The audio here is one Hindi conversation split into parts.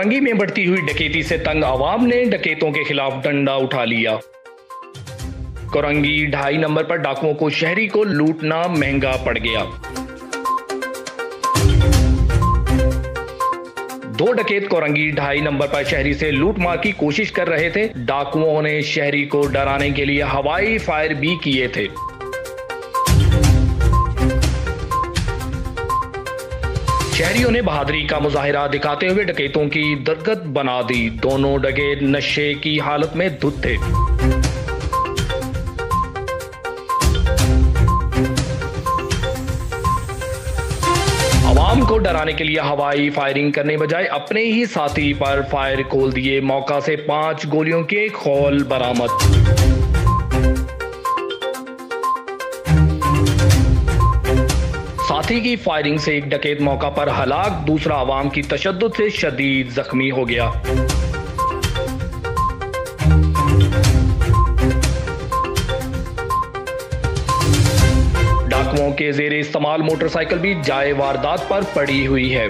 कोरंगी में बढ़ती हुई डकैती से तंग आवाम ने डकैतों के खिलाफ डंडा उठा लिया। कोरंगी 2.5 नंबर पर डाकुओं को शहरी को लूटना महंगा पड़ गया। 2 डकैत कोरंगी 2.5 नंबर पर शहरी से लूटमार की कोशिश कर रहे थे। डाकुओं ने शहरी को डराने के लिए हवाई फायर भी किए थे। शहरियों ने बहादुरी का मुजाहिरा दिखाते हुए डकैतों की दरगत बना दी। दोनों डकैत नशे की हालत में धुत थे। आवाम को डराने के लिए हवाई फायरिंग करने बजाय अपने ही साथी पर फायर खोल दिए। मौका से 5 गोलियों के खोल बरामद। साथी की फायरिंग से एक डकैत मौका पर हलाक, दूसरा आवाम की तशद्दुद से शदीद जख्मी हो गया। डाकुओं के जेर इस्तेमाल मोटरसाइकिल भी जाए वारदात पर पड़ी हुई है।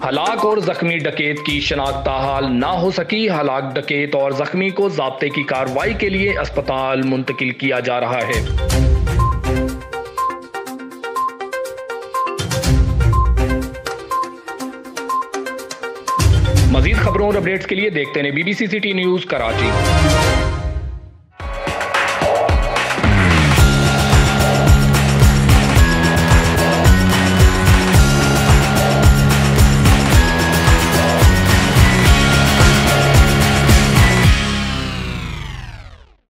हलाक और जख्मी डकैत की शनाख्त हाल ना हो सकी। हलाक डकैत और जख्मी को ज़ाब्ते की कार्रवाई के लिए अस्पताल मुंतकिल किया जा रहा है। मजीद खबरों और अपडेट्स के लिए देखते रहें BBC सिटी न्यूज़ कराची।